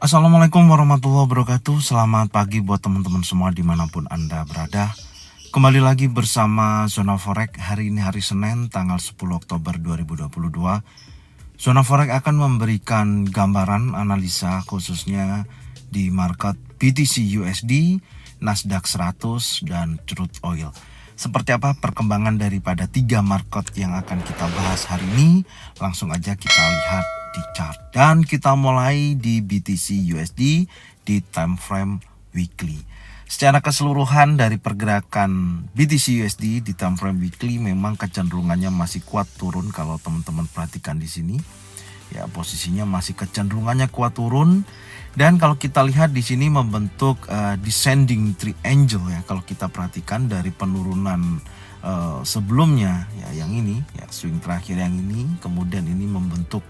Assalamualaikum warahmatullahi wabarakatuh. Selamat pagi buat teman-teman semua dimanapun Anda berada. Kembali lagi bersama Zona Forex. Hari ini hari Senin tanggal 10 Oktober 2022. Zona Forex akan memberikan gambaran analisa khususnya di market BTC USD, Nasdaq 100 dan crude oil. Seperti apa perkembangan daripada tiga market yang akan kita bahas hari ini? Langsung aja kita lihat di chart, dan kita mulai di BTC USD di time frame weekly. Secara keseluruhan dari pergerakan BTC USD di time frame weekly memang kecenderungannya masih kuat turun. Kalau teman-teman perhatikan di sini, ya posisinya masih kecenderungannya kuat turun. Dan kalau kita lihat di sini membentuk descending triangle ya. Kalau kita perhatikan dari penurunan sebelumnya ya, yang ini ya, swing terakhir yang ini, kemudian ini membentuk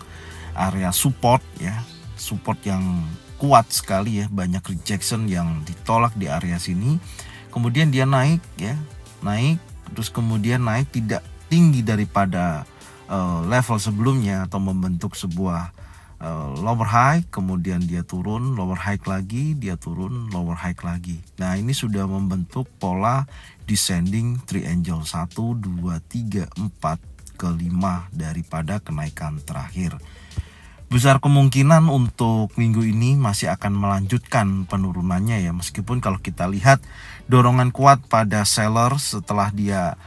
area support ya, support yang kuat sekali ya, banyak rejection yang ditolak di area sini. Kemudian dia naik ya, naik terus kemudian naik tidak tinggi daripada level sebelumnya atau membentuk sebuah lower high, kemudian dia turun, lower high lagi, dia turun, lower high lagi. Nah, ini sudah membentuk pola descending triangle 1 2 3 4 ke 5 daripada kenaikan terakhir. Besar kemungkinan untuk minggu ini masih akan melanjutkan penurunannya ya, meskipun kalau kita lihat dorongan kuat pada seller setelah dia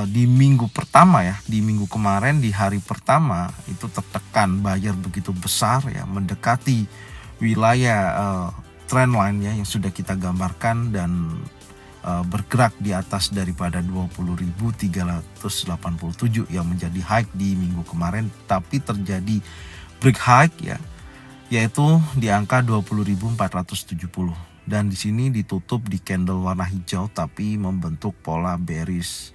di minggu pertama ya, di minggu kemarin di hari pertama itu tertekan buyer begitu besar ya, mendekati wilayah trendline ya yang sudah kita gambarkan dan bergerak di atas daripada 20.387 yang menjadi high di minggu kemarin, tapi terjadi break high ya, yaitu di angka 20.470, dan di sini ditutup di candle warna hijau tapi membentuk pola bearish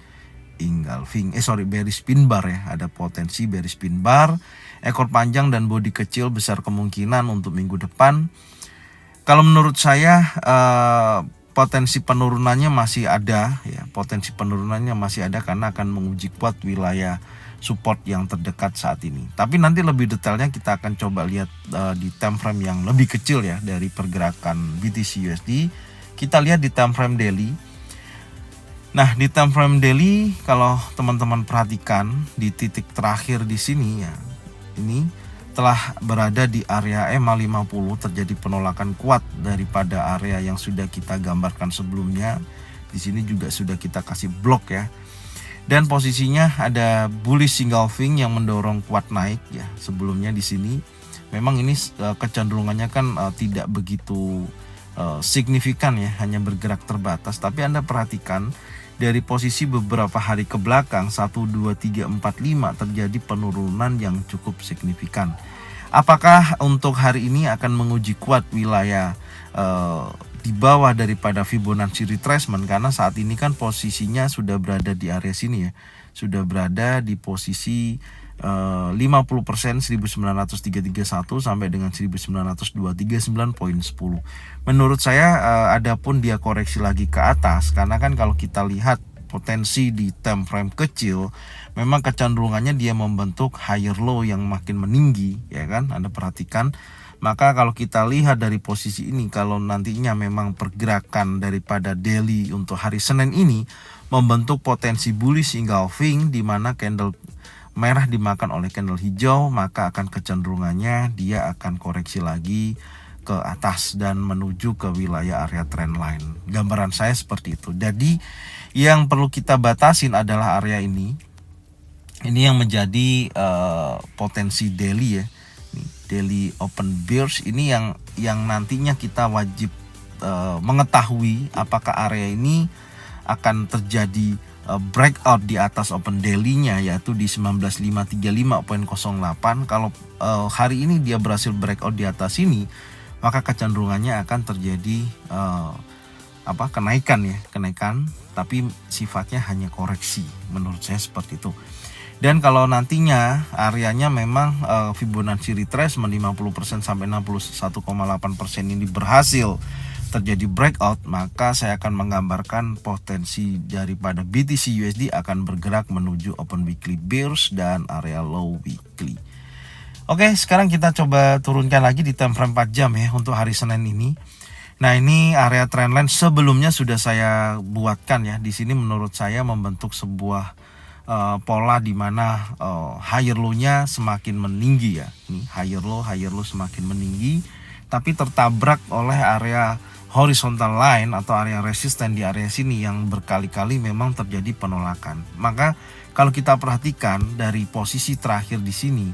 engulfing bearish pin bar ya, ada potensi bearish pin bar, ekor panjang dan bodi kecil besar kemungkinan untuk minggu depan. Kalau menurut saya potensi penurunannya masih ada ya, potensi penurunannya masih ada karena akan menguji kuat wilayah support yang terdekat saat ini. Tapi nanti lebih detailnya kita akan coba lihat di time frame yang lebih kecil ya dari pergerakan BTC USD. Kita lihat di time frame daily. Nah, di time frame daily kalau teman-teman perhatikan di titik terakhir di sini ya, ini telah berada di area EMA 50, terjadi penolakan kuat daripada area yang sudah kita gambarkan sebelumnya. Di sini juga sudah kita kasih blok ya. Dan posisinya ada bullish engulfing yang mendorong kuat naik ya. Sebelumnya di sini memang ini kecenderungannya kan tidak begitu signifikan ya, hanya bergerak terbatas, tapi Anda perhatikan dari posisi beberapa hari ke belakang 1, 2, 3, 4, 5 terjadi penurunan yang cukup signifikan. Apakah untuk hari ini akan menguji kuat wilayah di bawah daripada Fibonacci retracement, karena saat ini kan posisinya sudah berada di area sini ya, sudah berada di posisi 50% 1931 sampai dengan 1939.10. Menurut saya adapun dia koreksi lagi ke atas, karena kan kalau kita lihat potensi di time frame kecil memang kecenderungannya dia membentuk higher low yang makin meninggi ya kan, Anda perhatikan. Maka kalau kita lihat dari posisi ini, kalau nantinya memang pergerakan daripada daily untuk hari Senin ini membentuk potensi bullish engulfing di mana candle merah dimakan oleh candle hijau, maka akan kecenderungannya dia akan koreksi lagi ke atas dan menuju ke wilayah area trendline. Gambaran saya seperti itu. Jadi yang perlu kita batasin adalah area ini. Ini yang menjadi potensi daily ya. Daily open bears ini yang nantinya kita wajib mengetahui apakah area ini akan terjadi breakout di atas open daily-nya, yaitu di 19.535.08. Kalau hari ini dia berhasil breakout di atas ini, maka kecenderungannya akan terjadi kenaikan, tapi sifatnya hanya koreksi. Menurut saya seperti itu. Dan kalau nantinya areanya memang Fibonacci retracement 50% sampai 61,8% ini berhasil terjadi breakout, maka saya akan menggambarkan potensi daripada BTC USD akan bergerak menuju open weekly bears dan area low weekly. Oke, sekarang kita coba turunkan lagi di time frame 4 jam ya untuk hari Senin ini. Nah, ini area trendline sebelumnya sudah saya buatkan ya. Di sini menurut saya membentuk sebuah pola di mana higher low-nya semakin meninggi ya. Nih, higher low semakin meninggi, tapi tertabrak oleh area horizontal line atau area resisten di area sini yang berkali-kali memang terjadi penolakan. Maka kalau kita perhatikan dari posisi terakhir di sini,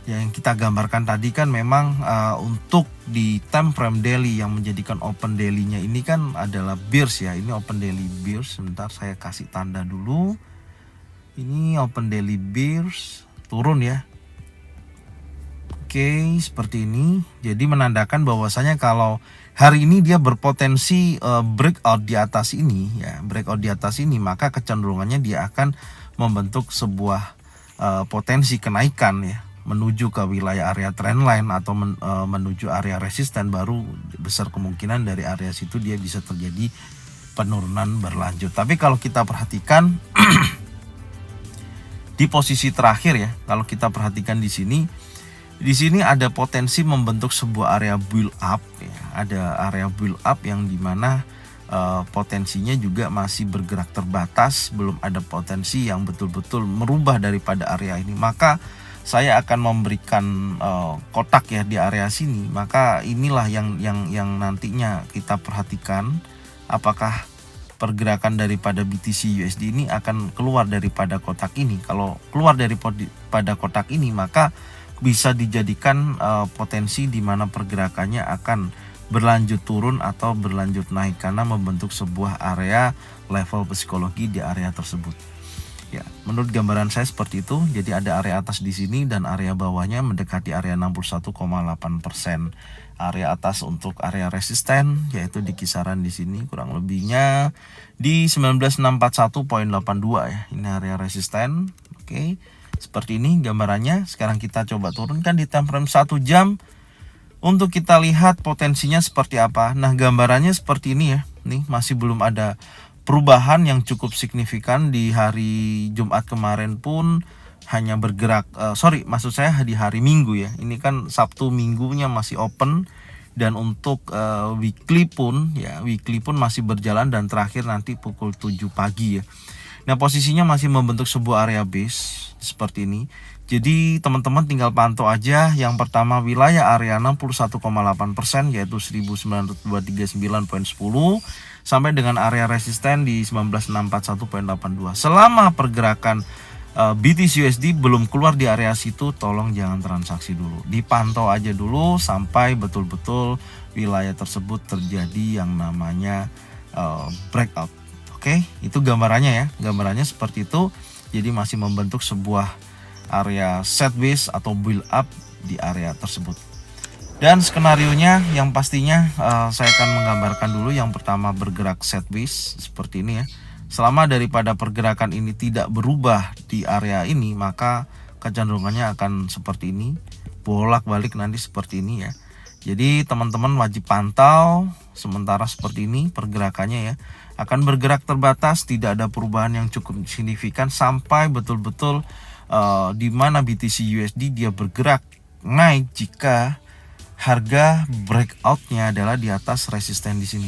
yang kita gambarkan tadi kan memang untuk di time frame daily yang menjadikan open daily-nya ini kan adalah bears ya. Ini open daily bears. Sebentar saya kasih tanda dulu. Ini open daily bears turun ya. Oke, seperti ini. Jadi menandakan bahwasanya kalau hari ini dia berpotensi breakout di atas ini ya, breakout di atas ini, maka kecenderungannya dia akan membentuk sebuah potensi kenaikan ya, menuju ke wilayah area trendline atau menuju area resisten. Baru besar kemungkinan dari area situ dia bisa terjadi penurunan berlanjut. Tapi kalau kita perhatikan di posisi terakhir ya, kalau kita perhatikan di sini ada potensi membentuk sebuah area build up ya. Ada area build up yang dimana potensinya juga masih bergerak terbatas, belum ada potensi yang betul-betul merubah daripada area ini. Maka saya akan memberikan kotak ya di area sini. Maka inilah yang nantinya kita perhatikan, apakah pergerakan daripada BTC USD ini akan keluar daripada kotak ini. Kalau keluar daripada kotak ini, maka bisa dijadikan potensi di mana pergerakannya akan berlanjut turun atau berlanjut naik karena membentuk sebuah area level psikologi di area tersebut. Ya, menurut gambaran saya seperti itu. Jadi ada area atas di sini dan area bawahnya mendekati area 61,8%. Area atas untuk area resisten yaitu di kisaran di sini kurang lebihnya di 19641.82 ya. Ini area resisten. Oke. Seperti ini gambarannya. Sekarang kita coba turunkan di time frame 1 jam untuk kita lihat potensinya seperti apa. Nah, gambarannya seperti ini ya. Nih masih belum ada perubahan yang cukup signifikan. Di hari Jumat kemarin pun hanya bergerak, maksud saya di hari Minggu ya. Ini kan Sabtu Minggunya masih open, dan untuk weekly pun masih berjalan dan terakhir nanti pukul 7 pagi ya. Nah, posisinya masih membentuk sebuah area base seperti ini. Jadi teman-teman tinggal pantau aja. Yang pertama wilayah area 61,8% yaitu 1939.10 sampai dengan area resisten di 19641.82. Selama pergerakan BTC USD belum keluar di area situ, tolong jangan transaksi dulu. Dipantau aja dulu sampai betul-betul wilayah tersebut terjadi yang namanya breakout. Oke, itu gambarannya ya. Gambarannya seperti itu. Jadi masih membentuk sebuah area set base atau build up di area tersebut. Dan skenarionya yang pastinya saya akan menggambarkan dulu. Yang pertama bergerak set base seperti ini ya. Selama daripada pergerakan ini tidak berubah di area ini, maka kecenderungannya akan seperti ini, bolak-balik nanti seperti ini ya. Jadi teman-teman wajib pantau. Sementara seperti ini pergerakannya ya, akan bergerak terbatas, tidak ada perubahan yang cukup signifikan sampai betul-betul di mana BTC USD dia bergerak naik jika harga breakoutnya adalah di atas resisten di sini.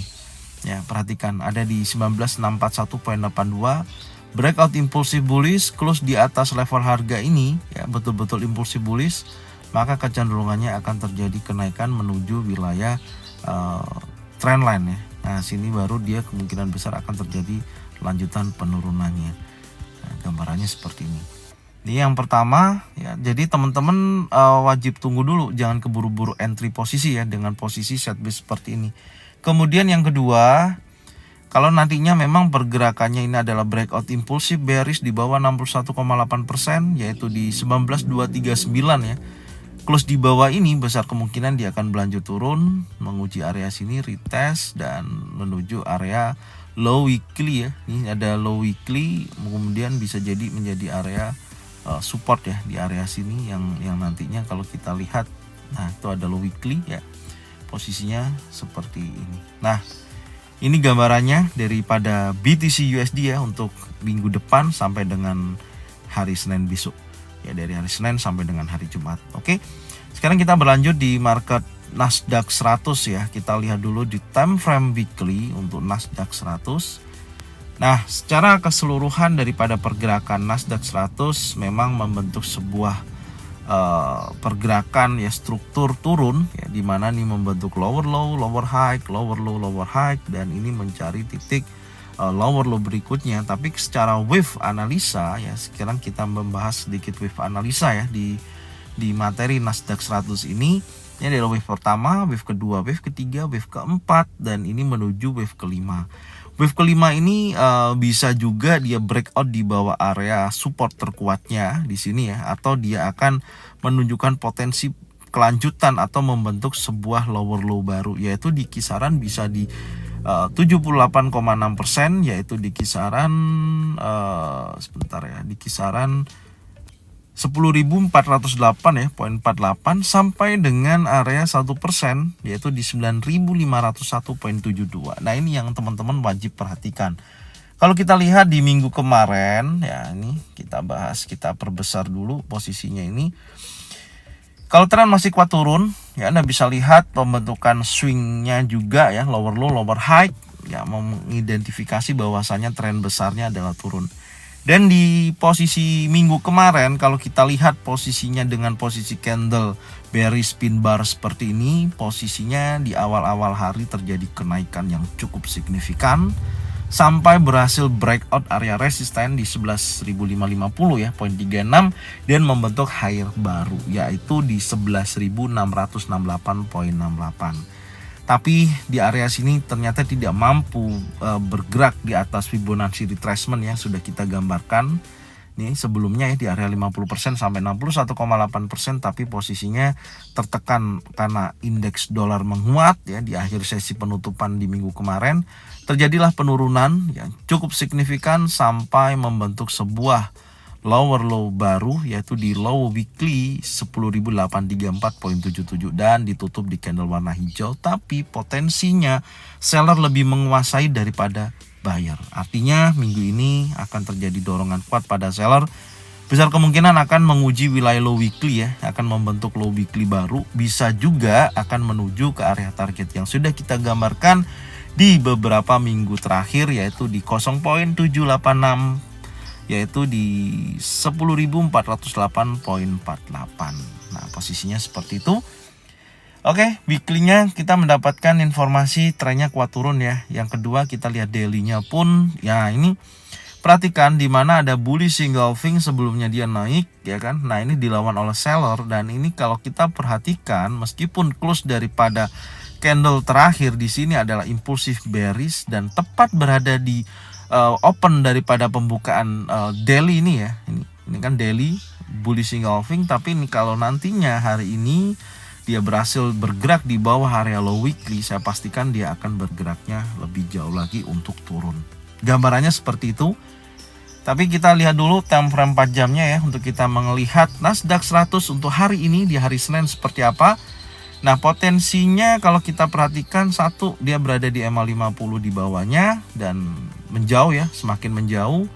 Ya, perhatikan ada di 19641.82, breakout impulsif bullish, close di atas level harga ini ya, betul-betul impulsif bullish, maka kecenderungannya akan terjadi kenaikan menuju wilayah trendline ya. Nah, sini baru dia kemungkinan besar akan terjadi lanjutan penurunannya. Nah, gambarannya seperti ini. Ini yang pertama ya. Jadi teman-teman wajib tunggu dulu, jangan keburu-buru entry posisi ya dengan posisi set base seperti ini. Kemudian yang kedua, kalau nantinya memang pergerakannya ini adalah breakout impulsif bearish di bawah 61,8% yaitu di 19239 ya. Close di bawah ini besar kemungkinan dia akan berlanjut turun, menguji area sini, retest dan menuju area low weekly ya. Ini ada low weekly, kemudian bisa jadi menjadi area support ya di area sini yang nantinya kalau kita lihat, nah itu ada low weekly ya, posisinya seperti ini. Nah, ini gambarannya daripada BTC USD ya untuk minggu depan sampai dengan hari Senin besok ya dari hari Senin sampai dengan hari Jumat. Oke. Sekarang kita berlanjut di market Nasdaq 100 ya. Kita lihat dulu di time frame weekly untuk Nasdaq 100. Nah, secara keseluruhan daripada pergerakan Nasdaq 100 memang membentuk sebuah pergerakan ya, struktur turun ya, di mana nih membentuk lower low, lower high, lower low, lower high, dan ini mencari titik lower low berikutnya. Tapi secara wave analisa ya, sekarang kita membahas sedikit wave analisa ya di materi Nasdaq 100 ini. Ini adalah wave pertama, wave kedua, wave ketiga, wave keempat, dan ini menuju wave kelima. Wave kelima ini bisa juga dia breakout di bawah area support terkuatnya di sini ya, atau dia akan menunjukkan potensi kelanjutan atau membentuk sebuah lower low baru, yaitu di kisaran bisa di 78,6%, yaitu di kisaran di kisaran 10.408 ya, 0,48 sampai dengan area 1%, yaitu di 9.501,72. Nah, ini yang teman-teman wajib perhatikan. Kalau kita lihat di minggu kemarin ya, ini kita bahas, kita perbesar dulu posisinya ini. Kalau tren masih kuat turun ya, Anda bisa lihat pembentukan swingnya juga ya, lower low, lower high ya, mengidentifikasi bahwasanya tren besarnya adalah turun. Dan di posisi minggu kemarin, kalau kita lihat posisinya dengan posisi candle bearish pin bar seperti ini, posisinya di awal-awal hari terjadi kenaikan yang cukup signifikan sampai berhasil breakout area resisten di 11.550 ya, 0,36, dan membentuk high baru yaitu di 11.668,68. Tapi di area sini ternyata tidak mampu bergerak di atas Fibonacci retracement yang sudah kita gambarkan nih sebelumnya ya, di area 50% sampai 61,8%, tapi posisinya tertekan karena indeks dolar menguat ya. Di akhir sesi penutupan di minggu kemarin terjadilah penurunan yang cukup signifikan sampai membentuk sebuah lower low baru, yaitu di low weekly 10.834,77 dan ditutup di candle warna hijau. Tapi potensinya seller lebih menguasai daripada buyer. Artinya minggu ini akan terjadi dorongan kuat pada seller. Besar kemungkinan akan menguji wilayah low weekly ya, akan membentuk low weekly baru. Bisa juga akan menuju ke area target yang sudah kita gambarkan di beberapa minggu terakhir, yaitu di 0.786, yaitu di 10.408,48. Nah, posisinya seperti itu. Oke, weekly-nya kita mendapatkan informasi trennya kuat turun ya. Yang kedua, kita lihat daily-nya pun ya, ini perhatikan di mana ada bullish engulfing, sebelumnya dia naik ya kan. Nah, ini dilawan oleh seller, dan ini kalau kita perhatikan meskipun close daripada candle terakhir di sini adalah impulsif bearish dan tepat berada di open daripada pembukaan daily ini ya. Ini kan daily bullish engulfing, tapi ini kalau nantinya hari ini dia berhasil bergerak di bawah area low weekly, saya pastikan dia akan bergeraknya lebih jauh lagi untuk turun. Gambarannya seperti itu. Tapi kita lihat dulu time frame 4 jamnya ya, untuk kita melihat Nasdaq 100 untuk hari ini di hari Senin seperti apa. Nah, potensinya kalau kita perhatikan, satu, dia berada di EMA 50 di bawahnya dan menjauh ya, semakin menjauh.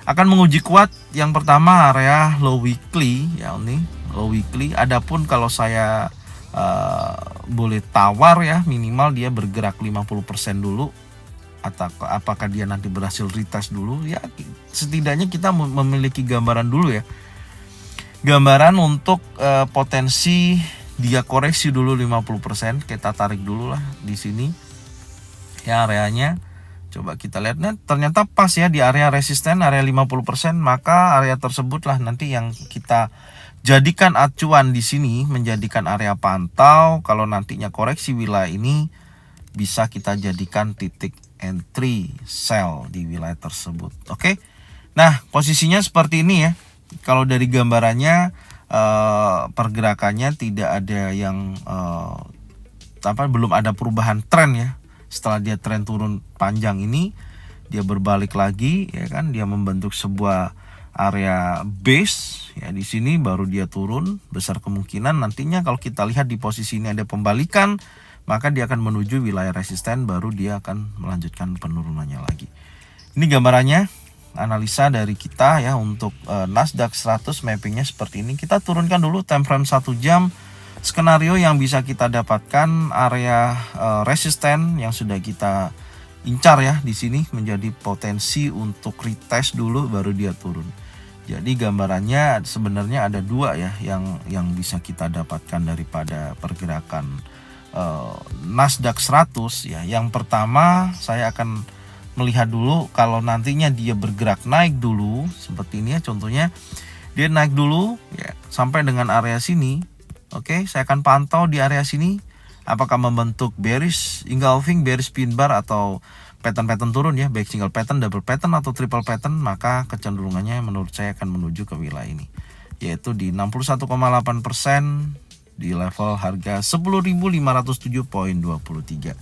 Akan menguji kuat yang pertama area low weekly ya, ini low weekly. Adapun kalau saya boleh tawar ya, minimal dia bergerak 50% dulu, atau apakah dia nanti berhasil retest dulu ya, setidaknya kita memiliki gambaran dulu ya. Gambaran untuk potensi dia koreksi dulu 50%, kita tarik dulu lah di sini ya areanya. Coba kita lihat, nah, ternyata pas ya di area resisten, area 50%, maka area tersebutlah nanti yang kita jadikan acuan di sini, menjadikan area pantau. Kalau nantinya koreksi wilayah ini, bisa kita jadikan titik entry sell di wilayah tersebut. Oke. Nah, posisinya seperti ini ya. Kalau dari gambarannya pergerakannya tidak ada yang belum ada perubahan tren ya. Setelah dia tren turun panjang ini, dia berbalik lagi ya kan, dia membentuk sebuah area base ya, di sini baru dia turun. Besar kemungkinan nantinya kalau kita lihat di posisi ini ada pembalikan, maka dia akan menuju wilayah resisten, baru dia akan melanjutkan penurunannya lagi. Ini gambarannya. analisa dari kita ya untuk Nasdaq 100 mappingnya seperti ini. Kita turunkan dulu time frame 1 jam. Skenario yang bisa kita dapatkan area resisten yang sudah kita incar ya di sini menjadi potensi untuk retest dulu baru dia turun. Jadi gambarannya sebenarnya ada dua ya yang bisa kita dapatkan daripada pergerakan Nasdaq 100 ya. Yang pertama saya akan melihat dulu kalau nantinya dia bergerak naik dulu seperti ini ya, contohnya dia naik dulu ya sampai dengan area sini. Oke, saya akan pantau di area sini apakah membentuk bearish engulfing, bearish pin bar atau pattern turun ya, baik single pattern, double pattern atau triple pattern, maka kecenderungannya menurut saya akan menuju ke wilayah ini yaitu di 61,8% di level harga 10.507.23.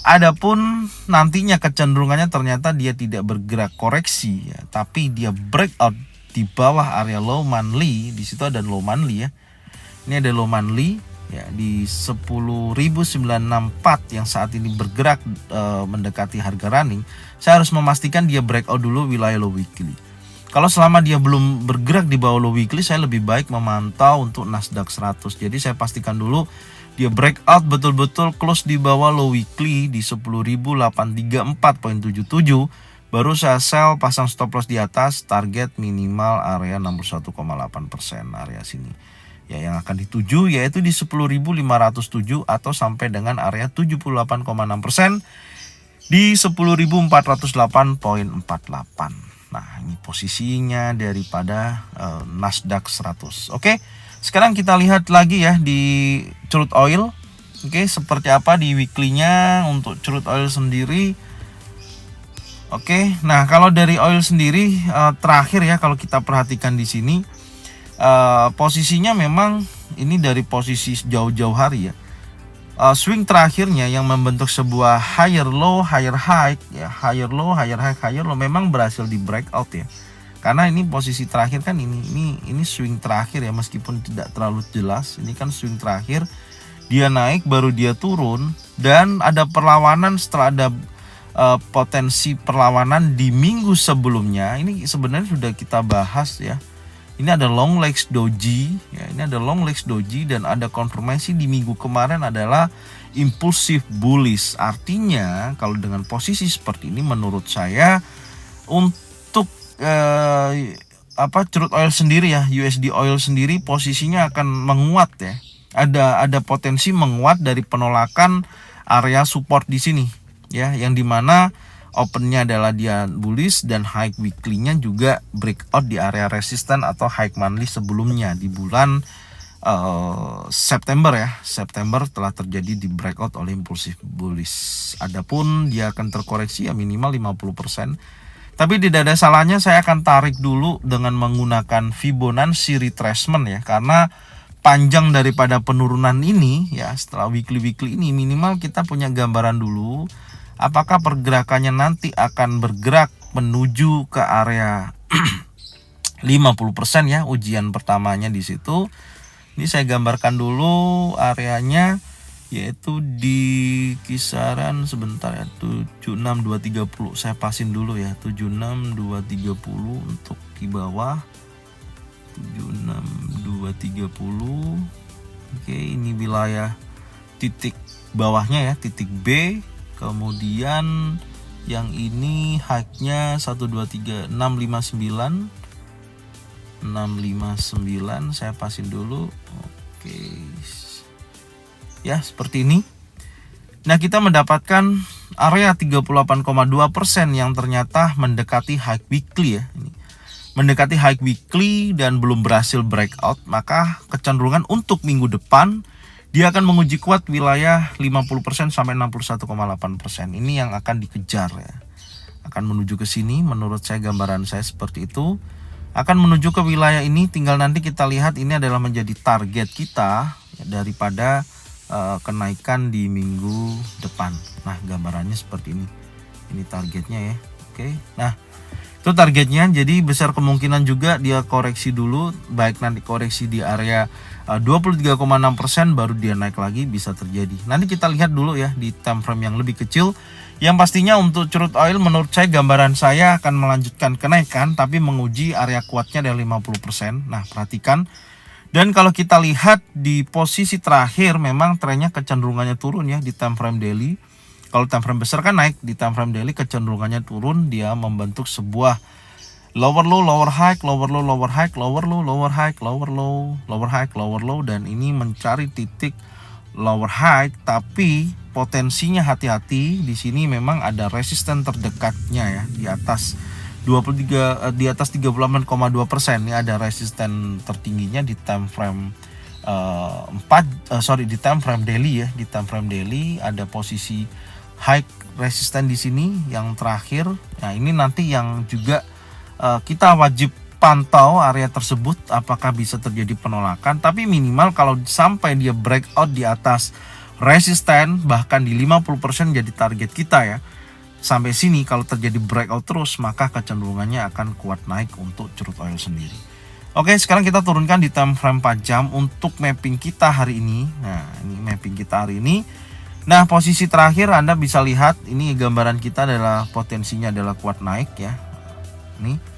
Adapun nantinya kecenderungannya ternyata dia tidak bergerak koreksi ya, tapi dia breakout di bawah area low monthly. Di situ ada low monthly ya. Ini ada low monthly ya di 10.964 yang saat ini bergerak mendekati harga running. Saya harus memastikan dia breakout dulu wilayah low weekly. Kalau selama dia belum bergerak di bawah low weekly, saya lebih baik memantau untuk Nasdaq 100. Jadi saya pastikan dulu dia breakout betul-betul close di bawah low weekly di 10.834.77, baru saya sell, pasang stop loss di atas, target minimal area 61,8% area sini ya, yang akan dituju yaitu di 10.507 atau sampai dengan area 78,6% di 10.408.48. Nah, ini posisinya daripada Nasdaq 100. Oke. Sekarang kita lihat lagi ya di crude oil. Oke, seperti apa di weekly-nya untuk crude oil sendiri. Oke, nah kalau dari oil sendiri terakhir ya kalau kita perhatikan di sini posisinya memang ini dari posisi jauh-jauh hari ya. Swing terakhirnya yang membentuk sebuah higher low, higher high ya, higher low, higher high, higher low memang berhasil di breakout ya. Karena ini posisi terakhir kan ini swing terakhir ya, meskipun tidak terlalu jelas. Ini kan swing terakhir, dia naik baru dia turun dan ada perlawanan setelah ada potensi perlawanan di minggu sebelumnya. Ini sebenarnya sudah kita bahas ya. Ini ada long legs doji ya, ini ada long legs doji dan ada konfirmasi di minggu kemarin adalah impulsif bullish. Artinya kalau dengan posisi seperti ini menurut saya untuk crude oil sendiri ya, USD oil sendiri posisinya akan menguat ya. Ada potensi menguat dari penolakan area support di sini ya, yang dimana opennya adalah dia bullish dan high weekly-nya juga breakout di area resisten atau high monthly sebelumnya di bulan September ya. September telah terjadi di breakout oleh impulsif bullish. Adapun dia akan terkoreksi ya minimal 50%. Tapi tidak ada salahnya saya akan tarik dulu dengan menggunakan Fibonacci retracement ya, karena panjang daripada penurunan ini ya, setelah weekly ini minimal kita punya gambaran dulu apakah pergerakannya nanti akan bergerak menuju ke area 50% ya, ujian pertamanya di situ. Ini saya gambarkan dulu areanya yaitu di kisaran sebentar ya, 76230. Saya pasin dulu ya, 76230 untuk di bawah 76230. Oke, ini wilayah titik bawahnya ya, titik B. Kemudian yang ini high-nya 123 659 saya pasin dulu. Oke. Ya, seperti ini. Nah, kita mendapatkan area 38,2% yang ternyata mendekati high weekly ya. Ini mendekati high weekly dan belum berhasil breakout, maka kecenderungan untuk minggu depan dia akan menguji kuat wilayah 50% sampai 61,8%. Ini yang akan dikejar ya. Akan menuju ke sini, menurut saya gambaran saya seperti itu. Akan menuju ke wilayah ini, tinggal nanti kita lihat ini adalah menjadi target kita ya, daripada kenaikan di minggu depan. Nah, gambarannya seperti ini. Ini targetnya ya. Oke. Nah, itu targetnya. Jadi besar kemungkinan juga dia koreksi dulu, baik nanti koreksi di area 23,6% baru dia naik lagi, bisa terjadi. Nanti kita lihat dulu ya di time frame yang lebih kecil. Yang pastinya untuk crude oil menurut saya, gambaran saya akan melanjutkan kenaikan tapi menguji area kuatnya dari 50%. Nah, perhatikan. Dan kalau kita lihat di posisi terakhir memang trennya kecenderungannya turun ya di time frame daily. Kalau time frame besar kan naik, di time frame daily kecenderungannya turun, dia membentuk sebuah lower low, lower high, lower low, lower high, lower low, lower high, lower low, lower high, lower low, dan ini mencari titik lower high, tapi potensinya hati-hati di sini memang ada resisten terdekatnya ya di atas 38,2%. Ini ada resisten tertingginya di time frame di time frame daily ya. Di time frame daily ada posisi high resisten di sini yang terakhir. Nah, ini nanti yang juga kita wajib pantau area tersebut apakah bisa terjadi penolakan, tapi minimal kalau sampai dia breakout di atas resisten bahkan di 50% jadi target kita ya. Sampai sini kalau terjadi breakout terus maka kecenderungannya akan kuat naik untuk crude oil sendiri. Oke, sekarang kita turunkan di time frame 4 jam untuk mapping kita hari ini. Nah, ini mapping kita hari ini. Nah, posisi terakhir Anda bisa lihat ini gambaran kita adalah potensinya adalah kuat naik ya. Ini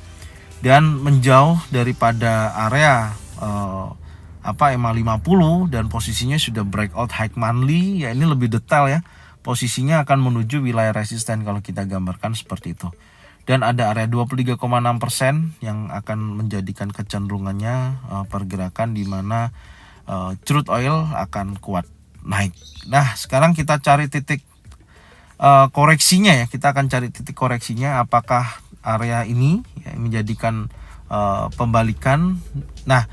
dan menjauh daripada area EMA 50 dan posisinya sudah breakout high monthly ya. Ini lebih detail ya. Posisinya akan menuju wilayah resisten kalau kita gambarkan seperti itu. Dan ada area 23,6% yang akan menjadikan kecenderungannya pergerakan di mana crude oil akan kuat naik. Nah, sekarang kita cari titik koreksinya ya. Kita akan cari titik koreksinya apakah area ini ya, menjadikan pembalikan. Nah,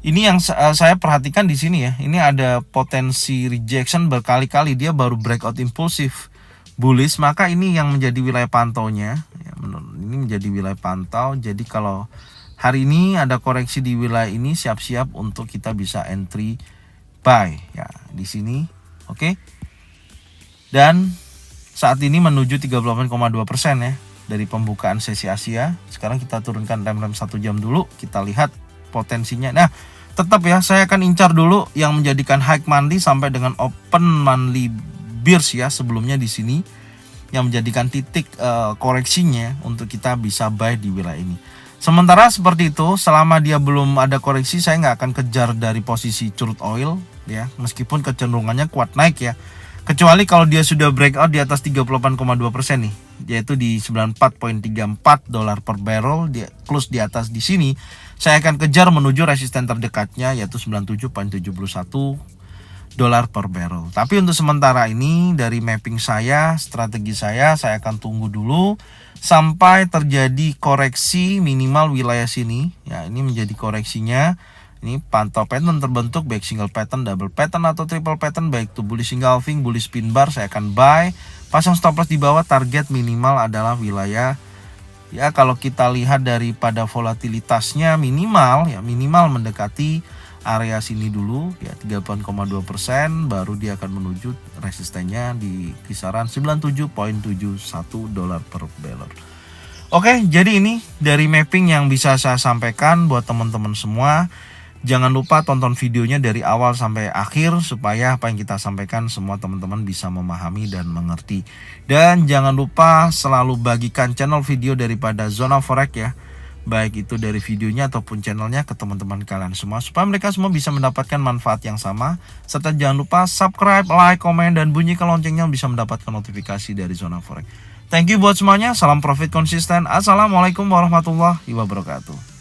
ini yang saya perhatikan di sini ya. Ini ada potensi rejection berkali-kali, dia baru breakout impulsif bullish, maka ini yang menjadi wilayah pantaunya ya, ini menjadi wilayah pantau. Jadi kalau hari ini ada koreksi di wilayah ini, siap-siap untuk kita bisa entry buy ya di sini. Oke. Dan saat ini menuju 38,2% ya dari pembukaan sesi Asia. Sekarang kita turunkan time frame 1 jam dulu, kita lihat potensinya. Nah, tetap ya saya akan incar dulu yang menjadikan high monthly sampai dengan open monthly bears ya sebelumnya di sini, yang menjadikan titik koreksinya untuk kita bisa buy di wilayah ini. Sementara seperti itu, selama dia belum ada koreksi, saya nggak akan kejar dari posisi crude oil ya, meskipun kecenderungannya kuat naik ya. Kecuali kalau dia sudah breakout di atas 38,2% nih, yaitu di 94.34 dolar per barrel, dia close di atas di sini, saya akan kejar menuju resisten terdekatnya yaitu 97.71 dolar per barrel. Tapi untuk sementara ini dari mapping saya, strategi saya akan tunggu dulu sampai terjadi koreksi minimal wilayah sini ya. Ini menjadi koreksinya. Ini pantau pattern terbentuk baik single pattern, double pattern atau triple pattern, baik itu bullish engulfing, bullish pin bar, saya akan buy. Pasang stop loss di bawah, target minimal adalah wilayah ya, kalau kita lihat daripada volatilitasnya minimal ya, minimal mendekati area sini dulu ya 38,2%, baru dia akan menuju resistennya di kisaran 97.71 dolar per barrel. Oke, jadi ini dari mapping yang bisa saya sampaikan buat teman-teman semua. Jangan lupa tonton videonya dari awal sampai akhir supaya apa yang kita sampaikan semua teman-teman bisa memahami dan mengerti. Dan jangan lupa selalu bagikan channel video daripada Zona Forex ya, baik itu dari videonya ataupun channelnya ke teman-teman kalian semua supaya mereka semua bisa mendapatkan manfaat yang sama. Serta jangan lupa subscribe, like, komen, dan bunyikan loncengnya bisa mendapatkan notifikasi dari Zona Forex. Thank you buat semuanya, salam profit konsisten. Assalamualaikum warahmatullahi wabarakatuh.